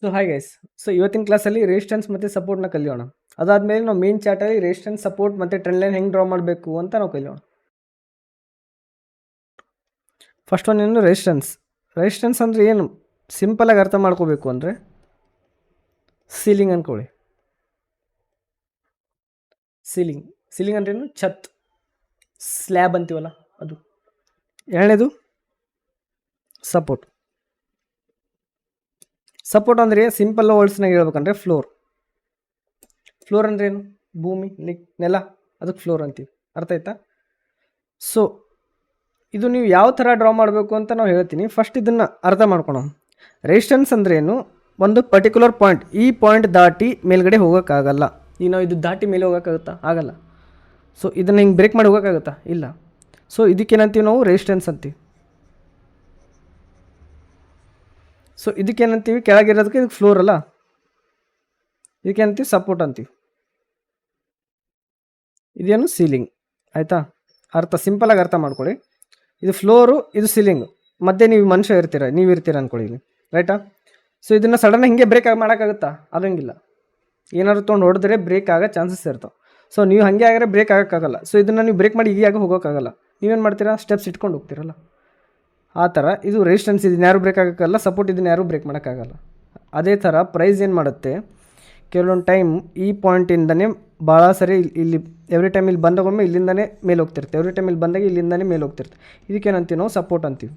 So hi guys. So ಇವತ್ತಿನ ಕ್ಲಾಸಲ್ಲಿ resistance ಮತ್ತು ಸಪೋರ್ಟ್ನ ಕಲಿಯೋಣ. ಅದಾದಮೇಲೆ ನಾವು ಮೇನ್ ಚಾರ್ಟಲ್ಲಿ ರೆಸಿಸ್ಟೆನ್ಸ್ ಸಪೋರ್ಟ್ ಮತ್ತು ಟ್ರೆಂಡ್ ಲೈನ್ ಹೆಂಗೆ ಡ್ರಾ ಮಾಡಬೇಕು ಅಂತ ನಾವು ಕಲಿಯೋಣ. ಫಸ್ಟ್ ಒನ್ ಏನು ರೆಸಿಸ್ಟೆನ್ಸ್ ಅಂದರೆ ಏನು ಸಿಂಪಲಾಗಿ ಅರ್ಥ ಮಾಡ್ಕೋಬೇಕು ಅಂದರೆ ಸೀಲಿಂಗ್ ಅಂದ್ಕೊಳ್ಳಿ. ಸೀಲಿಂಗ್ ಅಂದ್ರೆ ಏನು? ಛತ್, ಸ್ಲ್ಯಾಬ್ ಅಂತೀವಲ್ಲ ಅದು. ಎರಡನೇದು ಸಪೋರ್ಟ್ ಅಂದರೆ ಸಿಂಪಲ್ ವರ್ಡ್ಸ್ನಾಗ ಹೇಳ್ಬೇಕಂದ್ರೆ ಫ್ಲೋರ್ ಅಂದ್ರೆ ಏನು? ಭೂಮಿ, ನೆಲ, ಅದಕ್ಕೆ ಫ್ಲೋರ್ ಅಂತೀವಿ. ಅರ್ಥ ಆಯ್ತಾ? ಸೊ ಇದು ನೀವು ಯಾವ ಥರ ಡ್ರಾ ಮಾಡಬೇಕು ಅಂತ ನಾವು ಹೇಳ್ತೀನಿ. ಫಸ್ಟ್ ಇದನ್ನು ಅರ್ಥ ಮಾಡ್ಕೊಳೋಣ. ರೆಸಿಸ್ಟೆನ್ಸ್ ಅಂದ್ರೆ ಏನು? ಒಂದು ಪರ್ಟಿಕ್ಯುಲರ್ ಪಾಯಿಂಟ್, ಈ ಪಾಯಿಂಟ್ ದಾಟಿ ಮೇಲ್ಗಡೆ ಹೋಗೋಕ್ಕಾಗಲ್ಲ. ಈಗ ನಾವು ಇದು ದಾಟಿ ಮೇಲೆ ಹೋಗೋಕ್ಕಾಗುತ್ತಾ? ಆಗಲ್ಲ. ಸೊ ಇದನ್ನು ಹಿಂಗೆ ಬ್ರೇಕ್ ಮಾಡಿ ಹೋಗೋಕ್ಕಾಗುತ್ತಾ? ಇಲ್ಲ. ಸೊ ಇದಕ್ಕೇನಂತೀವಿ ನಾವು? ರೆಸಿಸ್ಟೆನ್ಸ್ ಅಂತೀವಿ. ಸೊ ಇದಕ್ಕೇನಂತೀವಿ? ಕೆಳಗಿರೋದಕ್ಕೆ ಇದಕ್ಕೆ ಫ್ಲೋರ್ ಅಲ್ಲ, ಇದಕ್ಕೇನಂತೀವಿ? ಸಪೋರ್ಟ್ ಅಂತೀವಿ. ಇದೇನು? ಸೀಲಿಂಗ್. ಆಯಿತಾ? ಸಿಂಪಲಾಗಿ ಅರ್ಥ ಮಾಡ್ಕೊಳ್ಳಿ. ಇದು ಫ್ಲೋರು, ಇದು ಸೀಲಿಂಗು, ಮಧ್ಯೆ ನೀವು ಮನುಷ್ಯ ನೀವು ಇರ್ತೀರ ಅಂದ್ಕೊಳ್ಳಿ ಇಲ್ಲಿ, ರೈಟಾ? ಸೊ ಇದನ್ನು ಸಡನ್ ಹಿಂಗೆ ಬ್ರೇಕ್ ಮಾಡೋಕ್ಕಾಗುತ್ತಾ? ಆಗಂಗಿಲ್ಲ. ಏನಾದ್ರು ತೊಗೊಂಡು ಹೊಡೆದ್ರೆ ಬ್ರೇಕ್ ಆಗೋ ಚಾನ್ಸಸ್ ಇರ್ತಾವೆ. ಸೊ ನೀವು ಹಾಗೆ ಆಗಿದ್ರೆ ಬ್ರೇಕ್ ಆಗೋಕ್ಕಾಗಲ್ಲ. ಸೊ ಇದನ್ನು ನೀವು ಬ್ರೇಕ್ ಮಾಡಿ ಈಗಾಗ ಹೋಗೋಕ್ಕಾಗಲ್ಲ. ನೀವೇನು ಮಾಡ್ತೀರಾ? ಸ್ಟೆಪ್ಸ್ ಇಟ್ಕೊಂಡು ಹೋಗ್ತೀರಲ್ಲ, ಆ ಥರ ಇದು ರೆಸಿಸ್ಟೆನ್ಸ್. ಇದನ್ನ ಯಾರು ಬ್ರೇಕ್ ಆಗೋಕ್ಕಲ್ಲ, ಸಪೋರ್ಟ್ ಇದನ್ನ ಯಾರೂ ಬ್ರೇಕ್ ಮಾಡೋಕ್ಕಾಗಲ್ಲ. ಅದೇ ಥರ ಪ್ರೈಸ್ ಏನು ಮಾಡುತ್ತೆ, ಕೆಲವೊಂದು ಟೈಮ್ ಈ ಪಾಯಿಂಟಿಂದನೇ ಭಾಳ ಸರಿ ಇಲ್ಲಿ ಎವ್ರಿ ಟೈಮ್ ಇಲ್ಲಿ ಬಂದಾಗೊಮ್ಮೆ ಇಲ್ಲಿಂದನೇ ಮೇಲೆ ಹೋಗ್ತಿರುತ್ತೆ, ಎವ್ರಿ ಟೈಮ್ ಇಲ್ಲಿ ಬಂದಾಗ ಇಲ್ಲಿಂದನೇ ಮೇಲೆ ಹೋಗ್ತಿರುತ್ತೆ. ಇದಕ್ಕೇನಂತೀವಿ ನಾವು? ಸಪೋರ್ಟ್ ಅಂತೀವಿ.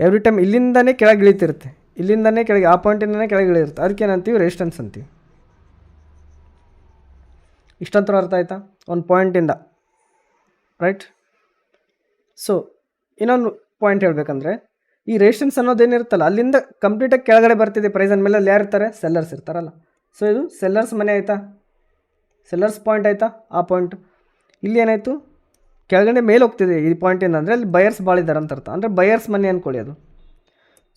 ಎವ್ರಿ ಟೈಮ್ ಇಲ್ಲಿಂದನೇ ಕೆಳಗೆ ಇಳಿತಿರುತ್ತೆ, ಇಲ್ಲಿಂದನೇ ಕೆಳಗೆ, ಆ ಪಾಯಿಂಟಿಂದನೇ ಕೆಳಗೆ ಇಳಿರುತ್ತೆ, ಅದಕ್ಕೇನಂತೀವಿ? ರೆಸಿಸ್ಟೆನ್ಸ್ ಅಂತೀವಿ. ಇಷ್ಟಂತೂ ಅರ್ಥ ಆಯ್ತಾ? ಒಂದು ಪಾಯಿಂಟಿಂದ, ರೈಟ್? ಸೊ ಇನ್ನೊಂದು ಪಾಯಿಂಟ್ ಹೇಳಬೇಕಂದ್ರೆ, ಈ ರೆಸಿಸ್ಟೆನ್ಸ್ ಅನ್ನೋದೇನಿರುತ್ತಲ್ಲ ಅಲ್ಲಿಂದ ಕಂಪ್ಲೀಟಾಗಿ ಕೆಳಗಡೆ ಬರ್ತಿದೆ ಪ್ರೈಸ್ ಅಂದಮೇಲೆ ಅಲ್ಲಿ ಯಾರು ಇರ್ತಾರೆ? ಸೆಲ್ಲರ್ಸ್ ಇರ್ತಾರಲ್ಲ. ಸೊ ಇದು ಸೆಲ್ಲರ್ಸ್ ಮನೆ ಆಯಿತಾ, ಸೆಲ್ಲರ್ಸ್ ಪಾಯಿಂಟ್ ಆಯಿತಾ? ಆ ಪಾಯಿಂಟ್ ಇಲ್ಲಿ ಏನಾಯಿತು? ಕೆಳಗಡೆ ಮೇಲೆ ಹೋಗ್ತಿದೆ ಈ ಪಾಯಿಂಟಿಂದ, ಅಂದರೆ ಅಲ್ಲಿ ಬಯರ್ಸ್ ಭಾಳ ಇದ್ದಾರೆ ಅಂತ ಅರ್ಥ. ಅಂದರೆ ಬಯರ್ಸ್ ಮನೆ ಅಂದ್ಕೊಳ್ಳಿ ಅದು.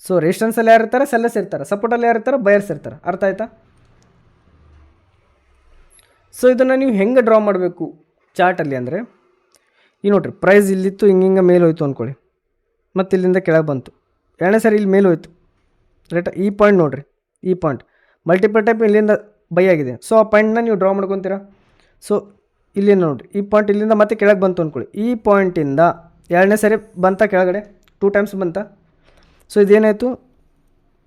ಸೊ ರೆಸಿಸ್ಟೆನ್ಸಲ್ಲಿ ಯಾರು ಇರ್ತಾರೆ? ಸೆಲ್ಲರ್ಸ್ ಇರ್ತಾರೆ. ಸಪೋರ್ಟಲ್ಲಿ ಯಾರು ಇರ್ತಾರೆ? ಬಯರ್ಸ್ ಇರ್ತಾರೆ. ಅರ್ಥ ಆಯ್ತಾ? ಸೊ ಇದನ್ನು ನೀವು ಹೆಂಗೆ ಡ್ರಾ ಮಾಡಬೇಕು ಚಾರ್ಟಲ್ಲಿ ಅಂದರೆ, ಈ ನೋಡಿರಿ, ಪ್ರೈಸ್ ಇಲ್ಲಿತ್ತು, ಹಿಂಗೆ ಮೇಲೆ ಹೋಯ್ತು ಅಂದ್ಕೊಳ್ಳಿ, ಮತ್ತು ಇಲ್ಲಿಂದ ಕೆಳಗೆ ಬಂತು, ಎರಡನೇ ಸರಿ ಇಲ್ಲಿ ಮೇಲೆ ಹೋಯ್ತು, ರೈಟ್? ಈ ಪಾಯಿಂಟ್ ನೋಡಿರಿ, ಈ ಪಾಯಿಂಟ್ ಮಲ್ಟಿಪಲ್ ಟೈಪ್ ಇಲ್ಲಿಂದ ಬೈ ಆಗಿದೆ. ಸೊ ಆ ಪಾಯಿಂಟ್ನ ನೀವು ಡ್ರಾ ಮಾಡ್ಕೊತೀರಾ. ಸೊ ಇಲ್ಲಿ ನೋಡಿರಿ, ಈ ಪಾಯಿಂಟ್ ಇಲ್ಲಿಂದ ಮತ್ತೆ ಕೆಳಗೆ ಬಂತು ಅಂದ್ಕೊಳ್ಳಿ, ಈ ಪಾಯಿಂಟಿಂದ ಎರಡನೇ ಸರಿ ಬಂತ ಕೆಳಗಡೆ, 2 ಟೈಮ್ಸ್ ಬಂತ. ಸೊ ಇದೇನಾಯಿತು?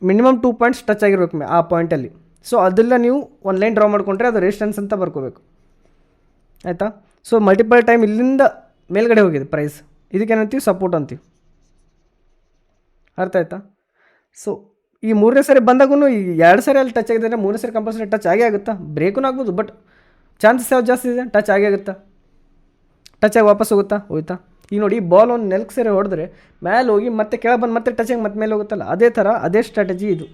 ಮಿನಿಮಮ್ 2 ಪಾಯಿಂಟ್ಸ್ ಟಚ್ ಆಗಿರ್ಬೇಕು ಆ ಪಾಯಿಂಟಲ್ಲಿ. ಸೊ ಅದೆಲ್ಲ ನೀವು ಒಂದು ಲೈನ್ ಡ್ರಾ ಮಾಡ್ಕೊಂಡ್ರೆ ಅದು ರೆಸಿಸ್ಟೆನ್ಸ್ ಅಂತ ಬರ್ಕೋಬೇಕು, ಆಯಿತಾ? ಸೊ ಮಲ್ಟಿಪಲ್ ಟೈಮ್ ಇಲ್ಲಿಂದ ಮೇಲ್ಗಡೆ ಹೋಗಿದೆ ಪ್ರೈಸ್, ಇದಕ್ಕೇನಂತೀವಿ? ಸಪೋರ್ಟ್ ಅಂತೀವಿ. ಅರ್ಥ ಆಯ್ತಾ? ಸೊ ಈ ಮೂರನೇ ಸರಿ ಬಂದಾಗೂ ಈ 2 ಸರಿ ಅಲ್ಲಿ ಟಚ್ ಆಗಿದೆ ಅಂದರೆ 3ನೇ ಸರಿ ಕಂಪಲ್ಸರಿ ಟಚ್ ಆಗೇ ಆಗುತ್ತಾ? ಬ್ರೇಕೂ ಆಗ್ಬೋದು, ಬಟ್ ಚಾನ್ಸಸ್ ಯಾವ್ದು ಜಾಸ್ತಿ ಇದೆ? ಟಚ್ ಆಗೇ ಆಗುತ್ತಾ? ಟಚ್ ಆಗಿ ವಾಪಸ್ ಹೋಯ್ತಾ? ಈಗ ನೋಡಿ, ಈ ಬಾಲ್ ಒಂದು ನೆಲಕ್ಕೆ ಸರಿ ಹೊಡೆದ್ರೆ ಮೇಲೆ ಹೋಗಿ ಮತ್ತೆ ಕೆಳಗೆ ಬಂದು ಮತ್ತೆ ಟಚ್ ಆಗಿ ಮತ್ತೆ ಮೇಲೆ ಹೋಗುತ್ತಲ್ಲ, ಅದೇ ಥರ ಅದೇ ಸ್ಟ್ರಾಟಜಿ ಇದು.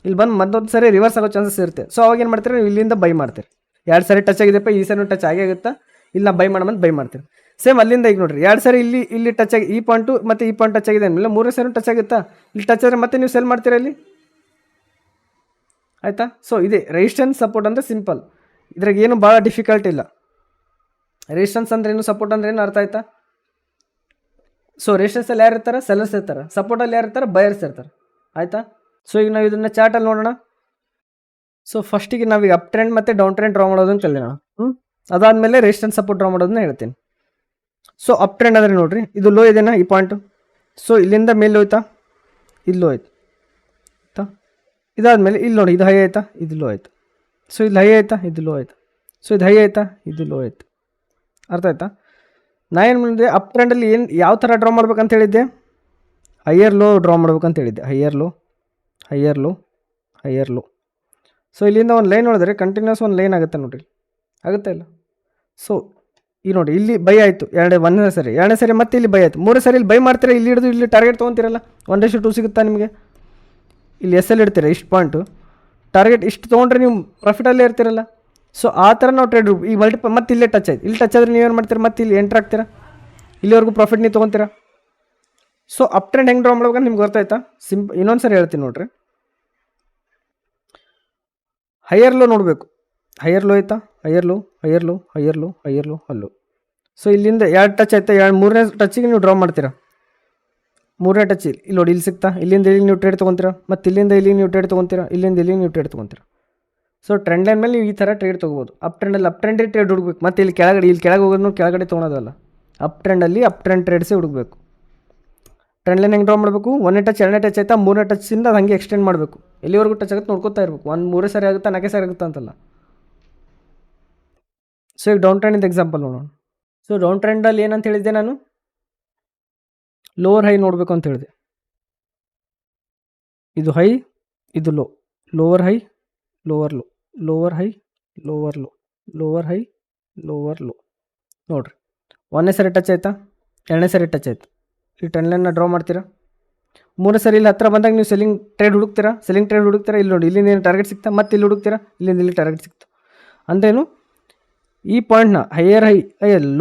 ಇಲ್ಲಿ ಬಂದು ಮತ್ತೊಂದು ಸರಿ ರಿವರ್ಸ್ ಆಗೋ ಚಾನ್ಸಸ್ ಇರುತ್ತೆ. ಸೊ ಅವಾಗ ಏನು ಮಾಡ್ತೀರಿ? ನೀವು ಇಲ್ಲಿಂದ ಬೈ ಮಾಡ್ತೀರಿ. 2 ಸರಿ ಟಚ್ ಆಗಿದೆಪ್ಪ, ಈ ಸರಿ ಟಚ್ ಆಗೇ ಆಗುತ್ತಾ? ಇಲ್ಲ ಬೈ ಮಾಡಮಂತ ಬೈ ಮಾಡ್ತೀರಿ. ಸೇಮ್ ಅಲ್ಲಿಂದ ಈಗ ನೋಡಿರಿ, 2 ಸರಿ ಇಲ್ಲಿ ಟಚ್ ಆಗಿ, ಈ ಪಾಯಿಂಟು ಮತ್ತು ಈ ಪಾಯಿಂಟ್ ಟಚ್ ಆಗಿದೆ ಅಂದಮೇಲೆ 3ನೇ ಸರಿ ಟಚ್ ಆಗುತ್ತಾ? ಇಲ್ಲಿ ಟಚ್ ಆದರೆ ಮತ್ತೆ ನೀವು ಸೆಲ್ ಮಾಡ್ತೀರಾ ಇಲ್ಲಿ, ಆಯಿತಾ? ಸೊ ಇದೇ ರೆಸಿಸ್ಟೆನ್ಸ್ ಸಪೋರ್ಟ್ ಅಂದರೆ ಸಿಂಪಲ್, ಇದ್ರಾಗ ಏನು ಭಾಳ ಡಿಫಿಕಲ್ಟ್ ಇಲ್ಲ. ರೆಸಿಸ್ಟೆನ್ಸ್ ಅಂದ್ರೇನು, ಸಪೋರ್ಟ್ ಅಂದ್ರೇನು, ಅರ್ಥ ಆಯ್ತಾ? ಸೊ ರೆಸಿಸ್ಟೆನ್ಸಲ್ಲಿ ಯಾರು ಇರ್ತಾರೆ? ಸೆಲ್ಲರ್ಸ್ ಇರ್ತಾರೆ. ಸಪೋರ್ಟಲ್ಲಿ ಯಾರು ಇರ್ತಾರೆ? ಬಯರ್ಸ್ ಇರ್ತಾರೆ. ಆಯಿತಾ? ಸೊ ಈಗ ನಾವು ಇದನ್ನು ಚಾರ್ಟಲ್ಲಿ ನೋಡೋಣ. ಸೊ ಫಸ್ಟಿಗೆ ನಾವೀಗ ಅಪ್ ಟ್ರೆಂಡ್ ಮತ್ತು ಡೌನ್ ಟ್ರೆಂಡ್ ಡ್ರಾ ಮಾಡೋದನ್ನು ಕಲಿಯೋಣ. ಅದಾದಮೇಲೆ ರೆಸಿಸ್ಟೆನ್ಸ್ ಸಪೋರ್ಟ್ ಡ್ರಾ ಮಾಡೋದನ್ನ ಹೇಳ್ತೀನಿ. ಸೊ ಅಪ್ ಟ್ರೆಂಡ್ ಅಂದರೆ ನೋಡಿರಿ, ಇದು ಲೋ ಇದೆನಾ ಈ ಪಾಯಿಂಟು. ಸೊ ಇಲ್ಲಿಂದ ಮೇಲೆ ಹೋಯ್ತಾ? ಇಲ್ಲಿ ಲೋ ಆಯ್ತು, ಆಯಿತಾ? ಇದಾದಮೇಲೆ ಇಲ್ಲಿ ನೋಡಿ, ಇದು ಹೈ ಆಯಿತಾ? ಇದು ಲೋ ಆಯಿತು. ಸೊ ಇಲ್ಲಿ ಹೈ ಆಯಿತಾ? ಇದು ಲೋ ಆಯಿತು. ಸೊ ಇದು ಹೈ ಆಯಿತಾ? ಇದು ಲೋ ಆಯಿತು. ಅರ್ಥ ಆಯ್ತಾ? ನಾ ಏನು ಮಾಡಿದೆ, ಅಪ್ ಟ್ರೆಂಡಲ್ಲಿ ಯಾವ ಥರ ಡ್ರಾ ಮಾಡ್ಬೇಕಂತ ಹೇಳಿದ್ದೆ? ಹೈಯರ್ ಲೋ ಡ್ರಾ ಮಾಡ್ಬೇಕಂತ ಹೇಳಿದ್ದೆ. Higher low. ಸೊ ಇಲ್ಲಿಂದ ಒಂದು ಲೈನ್ ನೋಡಿದ್ರೆ ಕಂಟಿನ್ಯೂಸ್ ಒಂದು ಲೈನ್ ಆಗುತ್ತೆ ನೋಡಿರಿ, ಆಗುತ್ತೆ ಇಲ್ಲ? ಸೊ ಈ ನೋಡಿ, ಇಲ್ಲಿ ಬೈ ಆಯಿತು ಒಂದನೇ ಸರಿ ಮತ್ತೆ ಇಲ್ಲಿ ಬೈ ಆಯಿತು, 3ನೇ ಸರಿ ಇಲ್ಲಿ ಬೈ ಮಾಡ್ತೀರಾ, ಇಲ್ಲಿ ಹಿಡಿದು ಇಲ್ಲಿ ಟಾರ್ಗೆಟ್ ತೊಗೊತೀರಲ್ಲ, 1:2 ಸಿಗುತ್ತಾ ನಿಮಗೆ? ಇಲ್ಲಿ ಎಸ್ ಎಲ್ ಇಡ್ತೀರ, ಇಷ್ಟು ಪಾಯಿಂಟು ಟಾರ್ಗೆಟ್, ಇಷ್ಟು ತೊಗೊಂಡ್ರೆ ನೀವು ಪ್ರಾಫಿಟಲ್ಲೇ ಇರ್ತೀರಲ್ಲ. ಸೊ ಆ ಥರ ನಾವು ಟ್ರೇಡ್ ಈ ಮತ್ತೆ ಇಲ್ಲೇ ಟಚ್ ಆಯ್ತು, ಇಲ್ಲಿ ಟಚ್ ಆದರೆ ನೀವೇನು ಮಾಡ್ತೀರಾ? ಮತ್ತೆ ಇಲ್ಲಿ ಎಂಟ್ರ್ ಆಗ್ತೀರಾ, ಇಲ್ಲಿವರೆಗೂ ಪ್ರಾಫಿಟ್ ನೀವು ತೊಗೊತೀರಾ. ಸೊ ಅಪ್ ಟ್ರೆಂಡ್ ಹೆಂಗೆ ಡ್ರಾ ಮಾಡ್ಬೇಕಂತ ನಿಮ್ಗೆ ಗೊತ್ತಾಯ್ತಾ? ಇನ್ನೊಂದು ಸರಿ ಹೇಳ್ತೀನಿ ನೋಡಿರಿ. ಹೈಯರ್ ಲೋ ನೋಡಬೇಕು, ಹೈಯರ್ ಲೋ ಆಯಿತಾ? Higher low. ಸೊ ಇಲ್ಲಿಂದ 2 ಟಚ್ ಆಯ್ತಾ? 3ನೇ ಟಚ್ಚಿಗೆ ನೀವು ಡ್ರಾ ಮಾಡ್ತೀರಾ. ಮೂರನೇ ಟಚ್ ಇಲ್ಲಿ ನೋಡಿ, ಇಲ್ಲಿ ಸಿಗ್ತಾ, ಇಲ್ಲಿಂದ ಇಲ್ಲಿ ನೀವು ಟ್ರೇಡ್ ತೊಗೊತೀರಾ, ಮತ್ತು ಇಲ್ಲಿಂದ ಇಲ್ಲಿ ನೀವು ಟ್ರೇಡ್ ತೊಗೊತೀರಾ, ಇಲ್ಲಿಂದ ಇಲ್ಲಿ ನೀವು ಟ್ರೇಡ್ ತೊಗೊತೀರಾ. ಸೊ ಟ್ರೆಂಡ್ ಲೈನ್ ಮೇಲೆ ನೀವು ಈ ಥರ ಟ್ರೇಡ್ ತೊಗೋಬೋದು. ಅಪ್ ಟ್ರೆಂಡಲ್ಲಿ ಅಪ್ ಟ್ರೆಂಡೇ ಟ್ರೇಡ್ ಹುಡುಕ್ಬೇಕು, ಮತ್ತು ಇಲ್ಲಿ ಕೆಳಗೆ ಹೋಗೋದು ಕೆಳಗಡೆ ತೊಗೊಳೋದಲ್ಲ. ಅಪ್ ಟ್ರೆಂಡಲ್ಲಿ ಅಪ್ ಟ್ರೆಂಡ್ ಟ್ರೇಡ್ಸೇ ಹುಡುಕಬೇಕು. ಟ್ರೆಂಡ್ ಲೈನ್ ಹೆಂಗೆ ಡ್ರಾ ಮಾಡಬೇಕು? 1ನೇ ಟಚ್ 2ನೇ ಟಚ್ ಆಯ್ತಾ, 3ನೇ ಟಚ್ಚಿಂದ ಅದು ಹಂಗೆ ಎಕ್ಸ್ಟೆಂಡ್ ಮಾಡಬೇಕು. ಎಲ್ಲಿವರೆಗೂ ಟಚ್ ಆಗುತ್ತೆ ನೋಡ್ಕೊತಾ ಇರಬೇಕು. 3 ಸಾರಿ ಆಗುತ್ತಾ 4 ಸಾರಿ ಆಗುತ್ತಾ ಅಂತಲ್ಲ. ಸೊ ಈಗ ಡೌನ್ ಟ್ರೆಂಡಿಂದ ಎಕ್ಸಾಂಪಲ್ ನೋಡೋಣ. ಸೊ ಡೌನ್ ಟ್ರೆಂಡಲ್ಲಿ ಏನಂತ ಹೇಳಿದ್ದೆ ನಾನು? ಲೋವರ್ ಹೈ ನೋಡಬೇಕು ಅಂತ ಹೇಳಿದೆ. ಇದು ಹೈ, ಇದು low, lower high, lower low, lower high, lower low, lower high, lower low. ನೋಡಿರಿ, 1ನೇ ಸರಿ ಟಚ್ ಆಯ್ತಾ, 2ನೇ ಸರಿ ಟಚ್ ಆಯ್ತು. ಈ ಟ್ರೆಂಡ್ ಲೈನ್ನ ಡ್ರಾ ಮಾಡ್ತೀರಾ. 3ನೇ ಸರಿ ಇಲ್ಲಿ ಹತ್ರ ಬಂದಾಗ ನೀವು ಸೆಲ್ಲಿಂಗ್ ಟ್ರೇಡ್ ಹುಡುಕ್ತೀರಾ. ಇಲ್ಲಿ ನೋಡಿ, ಇಲ್ಲಿಂದ ಏನು ಟಾರ್ಗೆಟ್ ಸಿಗ್ತಾ, ಮತ್ತೆ ಇಲ್ಲಿ ಹುಡುಕ್ತೀರಾ, ಇಲ್ಲಿಂದ ಇಲ್ಲಿ ಟಾರ್ಗೆಟ್ ಸಿಗ್ತು. ಅಂದ್ರೇನು? ಈ ಪಾಯಿಂಟ್ನ higher high,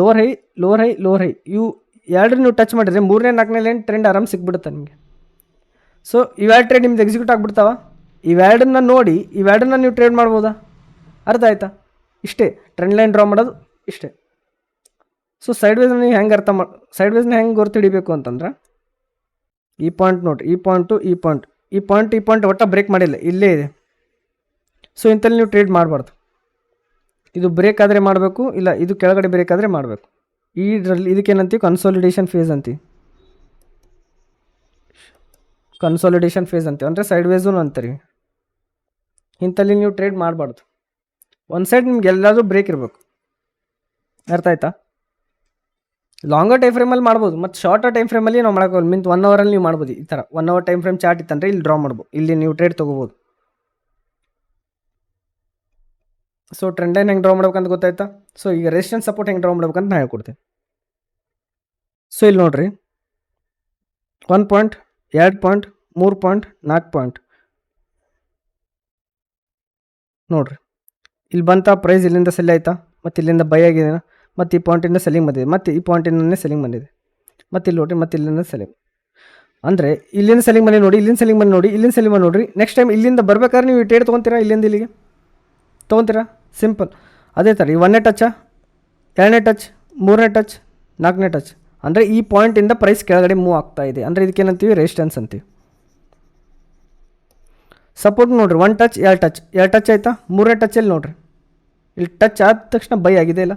lower high, lower high, lower high, ಇವು ಎರಡು ನೀವು ಟಚ್ ಮಾಡಿದರೆ 3ನೇ 4ನೇ ಲೈನ್ ಟ್ರೆಂಡ್ ಆರಾಮ್ ಸಿಕ್ಬಿಡುತ್ತೆ ನಿಮಗೆ. ಸೊ ಇವೆರಡು ಟ್ರೇಡ್ ನಿಮ್ದು ಎಕ್ಸಿಕ್ಯೂಟ್ ಆಗಿಬಿಡ್ತಾವ. ಇವೆರಡನ್ನ ನೋಡಿ ಇವೆರಡನ್ನ ನೀವು ಟ್ರೇಡ್ ಮಾಡ್ಬೋದಾ? ಅರ್ಥ ಆಯ್ತಾ? ಇಷ್ಟೇ ಟ್ರೆಂಡ್ ಲೈನ್ ಡ್ರಾ ಮಾಡೋದು, ಇಷ್ಟೇ. ಸೊ ಸೈಡ್ ವೇಸ್ನ ನೀವು ಹೆಂಗೆ ಸೈಡ್ ವೇಸ್ನ ಹೆಂಗೆ ಗುರ್ತು ಹಿಡಿಬೇಕು ಅಂತಂದ್ರೆ, ಈ ಪಾಯಿಂಟ್ ನೋಡಿರಿ, ಈ ಪಾಯಿಂಟ್ ಒಟ್ಟು ಬ್ರೇಕ್ ಮಾಡಿಲ್ಲ, ಇಲ್ಲೇ ಇದೆ. ಸೊ ಇಂಥಲ್ಲಿ ನೀವು ಟ್ರೇಡ್ ಮಾಡಬಾರ್ದು. ಇದು ಬ್ರೇಕ್ ಆದರೆ ಮಾಡಬೇಕು, ಇಲ್ಲ ಇದು ಕೆಳಗಡೆ ಬ್ರೇಕ್ ಆದರೆ ಮಾಡಬೇಕು. ಇದಕ್ಕೇನಂತೀವಿ? ಕನ್ಸಾಲಿಡೇಷನ್ ಫೇಸ್ ಅಂತೀವಿ. ಅಂದರೆ ಸೈಡ್ ವೇಸೂ ಅಂತೀರಿ. ಇಂಥಲ್ಲಿ ನೀವು ಟ್ರೇಡ್ ಮಾಡಬಾರ್ದು. ಒಂದು ಸೈಡ್ ನಿಮ್ಗೆ ಎಲ್ಲಾದರೂ ಬ್ರೇಕ್ ಇರಬೇಕು. ಅರ್ಥ ಆಯ್ತಾ? ಲಾಂಗರ್ ಟೈಮ್ ಫ್ರೇಮಲ್ಲಿ ಮಾಡ್ಬೋದು, ಮತ್ತು ಶಾರ್ಟರ್ ಟೈಮ್ ಫ್ರೇಮಲ್ಲಿ ನಾವು ಮಾಡೋಕ್ಕಾಗಲ್ಲ. 1 ಅವರಲ್ಲಿ ನೀವು ಮಾಡ್ಬೋದು. ಈ ಥರ 1 ಅವರ್ ಟೈಮ್ ಫ್ರೇಮ್ ಚಾರ್ಟ್ ಇತ್ತಂದರೆ ಇಲ್ಲಿ ಡ್ರಾ ಮಾಡ್ಬೋದು, ಇಲ್ಲಿ ನೀವು ಟ್ರೇಡ್ ತೊಗೋಬೋದು. ಸೊ ಟ್ರೆಂಡ್ ಲೈನ್ ಹೆಂಗೆ ಡ್ರಾ ಮಾಡ್ಬೇಕಂತ ಗೊತ್ತಾಯ್ತಾ? ಸೊ ಈಗ ರೆಸಿಸ್ಟೆನ್ಸ್ ಸಪೋರ್ಟ್ ಹೆಂಗೆ ಡ್ರಾ ಮಾಡ್ಬೇಕಂತ ನಾನು ಹೇಳ್ಕೊಡ್ತೀನಿ. ಸೊ ಇಲ್ಲಿ ನೋಡಿರಿ, 1 ಪಾಯಿಂಟ್, 2 ಪಾಯಿಂಟ್, 3 ಪಾಯಿಂಟ್, 4 ಪಾಯಿಂಟ್ ನೋಡಿರಿ. ಇಲ್ಲಿ ಬಂತ ಪ್ರೈಸ್, ಇಲ್ಲಿಂದ ಸೆಲ್ ಆಯಿತಾ, ಮತ್ತು ಇಲ್ಲಿಂದ ಬೈ ಆಗಿದೆ, ಮತ್ತು ಈ ಪಾಯಿಂಟಿಂದ ಸೆಲ್ಲಿಂಗ್ ಬಂದಿದೆ, ಮತ್ತು ಈ ಪಾಯಿಂಟಿಂದನೇ ಸೆಲ್ಲಿಂಗ್ ಬಂದಿದೆ, ಮತ್ತು ಇಲ್ಲಿ ನೋಡಿರಿ, ಮತ್ತು ಇಲ್ಲಿಂದ ಸೆಲ್ಲಿಂಗ್. ಅಂದರೆ ಇಲ್ಲಿಂದ ಸೆಲ್ಲಿಂಗ್ ಬಂದು ನೋಡಿ, ಇಲ್ಲಿಂದ ಸೆಲ್ಲಿಂಗ್ ಬಂದು ನೋಡಿ, ಇಲ್ಲಿಂದ ಸೆಲ್ಲಿಂಗ್ ಬಂದು ನೋಡಿರಿ. ನೆಕ್ಸ್ಟ್ ಟೈಮ್ ಇಲ್ಲಿಂದ ಬರ್ಬೇಕಾದ್ರೆ ನೀವು ಟ್ರೇಡ್ ತೊಗೊತೀರಾ, ಇಲ್ಲಿಂದ ಇಲ್ಲಿಗೆ ತೊಗೊತೀರಾ, ಸಿಂಪಲ್. ಅದೇ ಥರ ಈ 1ನೇ ಟಚ್ಚ, 2ನೇ ಟಚ್, 3ನೇ ಟಚ್, 4ನೇ ಟಚ್. ಅಂದರೆ ಈ ಪಾಯಿಂಟಿಂದ ಪ್ರೈಸ್ ಕೆಳಗಡೆ ಮೂವ್ ಆಗ್ತಾ ಇದೆ, ಅಂದರೆ ಇದಕ್ಕೇನಂತೀವಿ? ರೆಸಿಸ್ಟೆನ್ಸ್ ಅಂತೀವಿ. ಸಪೋರ್ಟ್ ನೋಡಿರಿ, 1 ಟಚ್, 2 ಟಚ್ ಆಯಿತಾ, 3ನೇ ಟಚ್ಚಲ್ಲಿ ನೋಡಿರಿ, ಇಲ್ಲಿ ಟಚ್ ಆದ ತಕ್ಷಣ ಬೈ ಆಗಿದೆ ಇಲ್ಲ,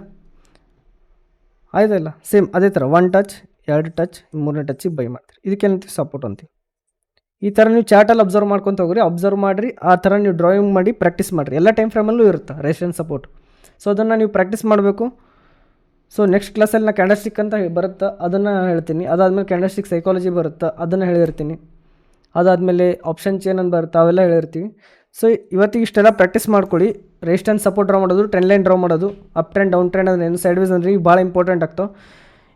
ಆಯ್ತಲ್ಲ? ಸೇಮ್ ಅದೇ ಥರ 1 ಟಚ್, 2 ಟಚ್, 3ನೇ ಟಚ್ಚಿಗೆ ಬೈ ಮಾಡ್ತೀರಿ. ಇದಕ್ಕೇನಂತೀವಿ? ಸಪೋರ್ಟ್ ಅಂತೀವಿ. ಈ ಥರ ನೀವು ಚಾರ್ಟಲ್ಲಿ ಅಬ್ಸರ್ವ್ ಮಾಡ್ಕೊತ ಹೋಗ್ರಿ, ಅಬ್ಸರ್ವ್ ಮಾಡಿರಿ. ಆ ಥರ ನೀವು ಡ್ರಾಯಿಂಗ್ ಮಾಡಿ ಪ್ರಾಕ್ಟೀಸ್ ಮಾಡಿರಿ. ಎಲ್ಲ ಟೈಮ್ ಫ್ರೇಮಲ್ಲೂ ಇರುತ್ತೆ ರೆಸಿಸ್ಟೆನ್ಸ್ ಸಪೋರ್ಟ್. ಸೊ ಅದನ್ನು ನೀವು ಪ್ರಾಕ್ಟೀಸ್ ಮಾಡಬೇಕು. ಸೊ ನೆಕ್ಸ್ಟ್ ಕ್ಲಾಸಲ್ಲಿ ನಾನು ಕ್ಯಾಂಡಲ್ಸ್ಟಿಕ್ ಅಂತ ಬರುತ್ತೆ, ಅದನ್ನು ಹೇಳ್ತೀನಿ. ಅದಾದಮೇಲೆ ಕ್ಯಾಂಡಲ್ಸ್ಟಿಕ್ ಸೈಕಾಲಜಿ ಬರುತ್ತೆ, ಅದನ್ನು ಹೇಳಿರ್ತೀನಿ. ಅದಾದಮೇಲೆ ಆಪ್ಷನ್ ಚೇನ್ ಅಂತ ಬರುತ್ತೆ, ಅವೆಲ್ಲ ಹೇಳಿರ್ತೀವಿ. ಸೊ ಇವತ್ತಿಗೆ ಇಷ್ಟೆಲ್ಲ ಪ್ರಾಕ್ಟೀಸ್ ಮಾಡ್ಕೊಳ್ಳಿ. ರೆಸಿಸ್ಟೆನ್ಸ್ ಸಪೋರ್ಟ್ ಡ್ರಾ ಮಾಡೋದು, ಟ್ರೆಂಡ್ ಲೈನ್ ಡ್ರಾ ಮಾಡೋದು, ಅಪ್ ಟ್ರೆಂಡ್, ಡೌನ್ ಟ್ರೆಂಡ್ ಅಂದರೆ ಏನು, ಸೈಡ್ ವೇಸ್ ಅಂದರೆ ಈಗ ಭಾಳ ಇಂಪಾರ್ಟೆಂಟ್ ಆಗ್ತಾವೆ.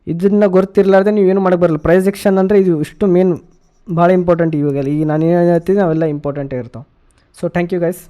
ಇದನ್ನು ಗೊತ್ತಿರಲಾರ್ದೆ ನೀವು ಏನು ಮಾಡೋಕ್ಕೆ ಬರಲ್ಲ. ಪ್ರೈಸ್ ಆಕ್ಷನ್ ಅಂದರೆ ಇದು ಇಷ್ಟು ಮೇನ್ ಭಾಳ ಇಂಪಾರ್ಟೆಂಟ್. ಇವಾಗೆಲ್ಲ ಈಗ ನಾನು ಏನು ಹೇಳ್ತೀನಿ ಅವೆಲ್ಲ ಇಂಪಾರ್ಟೆಂಟೇ ಇರ್ತಾವೆ. So thank you guys.